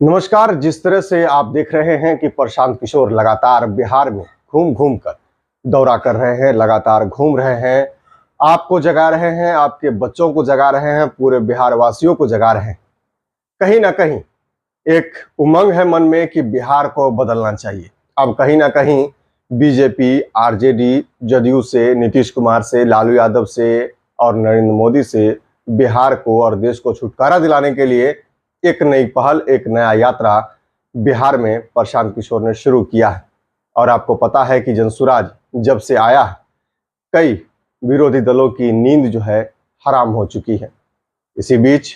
नमस्कार। जिस तरह से आप देख रहे हैं कि प्रशांत किशोर लगातार बिहार में घूम घूम कर दौरा कर रहे हैं, लगातार घूम रहे हैं, आपको जगा रहे हैं, आपके बच्चों को जगा रहे हैं, पूरे बिहार वासियों को जगा रहे हैं। कहीं ना कहीं एक उमंग है मन में कि बिहार को बदलना चाहिए। अब कहीं ना कहीं बीजेपी, आरजेडी, जदयू से, नीतीश कुमार से, लालू यादव से और नरेंद्र मोदी से बिहार को और देश को छुटकारा दिलाने के लिए एक नई पहल, एक नया यात्रा बिहार में प्रशांत किशोर ने शुरू किया है। और आपको पता है कि जनसुराज जब से आया है, कई विरोधी दलों की नींद जो है हराम हो चुकी है। इसी बीच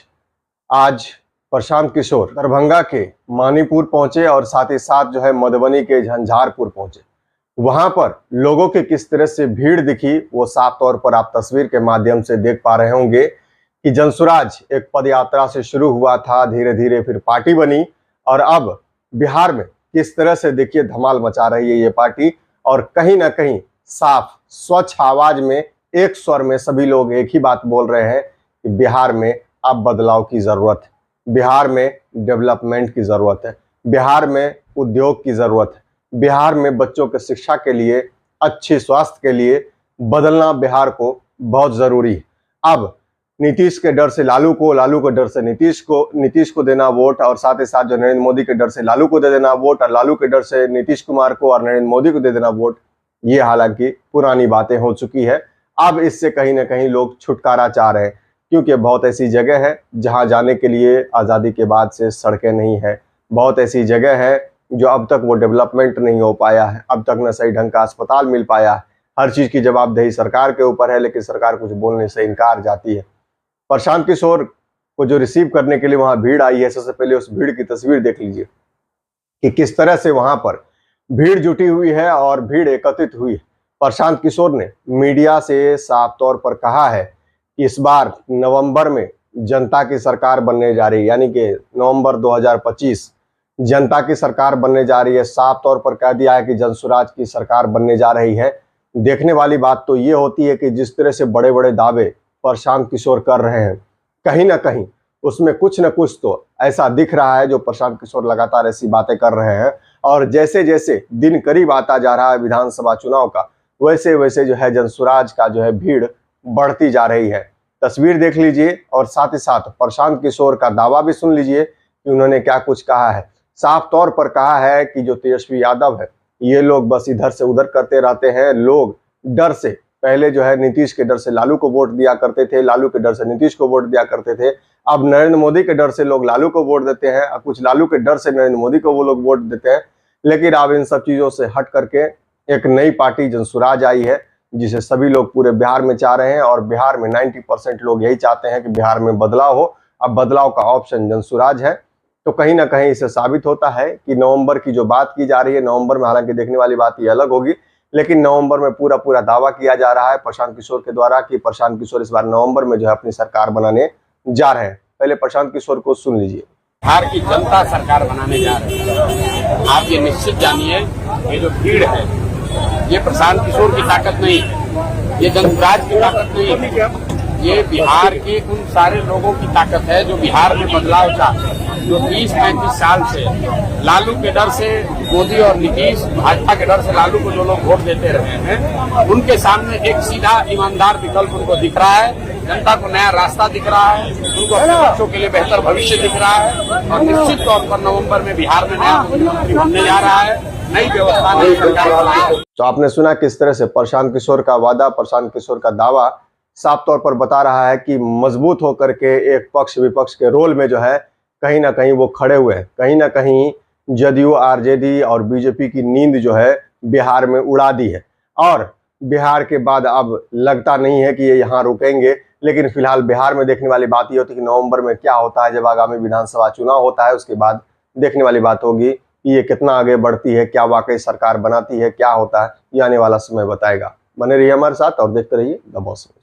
आज प्रशांत किशोर दरभंगा के मानीपुर पहुंचे और साथ ही साथ जो है मधुबनी के झंझारपुर पहुंचे। वहां पर लोगों की किस तरह से भीड़ दिखी वो साफ तौर पर आप तस्वीर के माध्यम से देख पा रहे होंगे कि जनसुराज एक पद यात्रा से शुरू हुआ था, धीरे धीरे फिर पार्टी बनी और अब बिहार में किस तरह से देखिए धमाल मचा रही है ये पार्टी। और कहीं ना कहीं साफ स्वच्छ आवाज में, एक स्वर में सभी लोग एक ही बात बोल रहे हैं कि बिहार में अब बदलाव की जरूरत है, बिहार में डेवलपमेंट की जरूरत है, बिहार में उद्योग की जरूरत है, बिहार में बच्चों के शिक्षा के लिए, अच्छे स्वास्थ्य के लिए बदलना बिहार को बहुत जरूरी है। अब नीतीश के डर से लालू को, लालू के डर से नीतीश को देना वोट, और साथ ही साथ जो नरेंद्र मोदी के डर से लालू को दे देना वोट, और लालू के डर से नीतीश कुमार को और नरेंद्र मोदी को दे देना वोट, ये हालांकि पुरानी बातें हो चुकी है। अब इससे कहीं ना कहीं लोग छुटकारा चाह रहे हैं, क्योंकि बहुत ऐसी जगह है जहां जाने के लिए आज़ादी के बाद से सड़कें नहीं है, बहुत ऐसी जगह है जो अब तक वो डेवलपमेंट नहीं हो पाया है, अब तक न सही ढंग का अस्पताल मिल पाया है। हर चीज़ की जवाबदेही सरकार के ऊपर है, लेकिन सरकार कुछ बोलने से इनकार जाती है। प्रशांत किशोर को जो रिसीव करने के लिए वहां भीड़ आई है, सबसे पहले उस भीड़ की तस्वीर देख लीजिए कि किस तरह से वहां पर भीड़ जुटी हुई है और भीड़ एकत्रित हुई है। प्रशांत किशोर ने मीडिया से साफ तौर पर कहा है कि इस बार नवंबर में जनता की सरकार बनने जा रही है, यानी कि नवंबर 2025 जनता की सरकार बनने जा रही है। साफ तौर पर कह दिया है कि जनसुराज की सरकार बनने जा रही है। देखने वाली बात तो ये होती है कि जिस तरह से बड़े बड़े दावे प्रशांत किशोर कर रहे हैं, कहीं ना कहीं उसमें कुछ न कुछ तो ऐसा दिख रहा है जो प्रशांत किशोर लगातार ऐसी बातें कर रहे हैं। और जैसे जैसे दिन करीब आता जा रहा है विधानसभा चुनाव का, वैसे वैसे जो है जनसुराज का जो है भीड़ बढ़ती जा रही है। तस्वीर देख लीजिए और साथ ही साथ प्रशांत किशोर का दावा भी सुन लीजिए कि उन्होंने क्या कुछ कहा है। साफ तौर पर कहा है कि जो तेजस्वी यादव है, ये लोग बस इधर से उधर करते रहते हैं। लोग डर से, पहले जो है नीतीश के डर से लालू को वोट दिया करते थे, लालू के डर से नीतीश को वोट दिया करते थे। अब नरेंद्र मोदी के डर से लोग लालू को वोट देते हैं, और कुछ लालू के डर से नरेंद्र मोदी को वो लोग वोट देते हैं। लेकिन अब इन सब चीजों से हट करके एक नई पार्टी जनसुराज आई है, जिसे सभी लोग पूरे बिहार में चाह रहे हैं। और बिहार में 90% लोग यही चाहते हैं कि बिहार में बदलाव हो। अब बदलाव का ऑप्शन जनसुराज है। तो कहीं ना कहीं इससे साबित होता है कि नवंबर की जो बात की जा रही है, नवंबर में हालांकि देखने वाली बात ये अलग होगी, लेकिन नवंबर में पूरा दावा किया जा रहा है प्रशांत किशोर के द्वारा कि प्रशांत किशोर इस बार नवंबर में जो है अपनी सरकार बनाने जा रहे हैं। पहले प्रशांत किशोर को सुन लीजिए। बिहार की जनता सरकार बनाने जा रही है। आप ये निश्चित जानिए, ये जो भीड़ है ये प्रशांत किशोर की ताकत नहीं है, ये जनसुराज की ताकत नहीं है, ये बिहार के उन सारे लोगों की ताकत है जो बिहार में बदलाव चाहते हैं, जो 20-35 साल से लालू के डर से मोदी और नीतीश, भाजपा के डर से लालू को जो लोग वोट देते रहे हैं, उनके सामने एक सीधा ईमानदार विकल्प उनको दिख रहा है। जनता को नया रास्ता दिख रहा है, उनको अपने बच्चों के लिए बेहतर भविष्य दिख रहा है। और निश्चित तौर पर नवंबर में बिहार में नया मुख्यमंत्री बनने जा रहा है, नई व्यवस्था, नई सरकार। तो आपने सुना किस तरह से प्रशांत किशोर का वादा, प्रशांत किशोर का दावा साफ तौर पर बता रहा है कि मजबूत होकर के एक पक्ष विपक्ष के रोल में जो है कहीं ना कहीं वो खड़े हुए हैं। कहीं ना कहीं जदयू, आरजेडी और बीजेपी की नींद जो है बिहार में उड़ा दी है। और बिहार के बाद अब लगता नहीं है कि ये यहाँ रुकेंगे। लेकिन फिलहाल बिहार में देखने वाली बात ये होती है कि नवंबर में क्या होता है, जब आगामी विधानसभा चुनाव होता है, उसके बाद देखने वाली बात होगी कि ये कितना आगे बढ़ती है, क्या वाकई सरकार बनाती है, क्या होता है, ये आने वाला समय बताएगा। बने रहिए हमारे साथ और देखते रहिए द बॉस न्यूज़।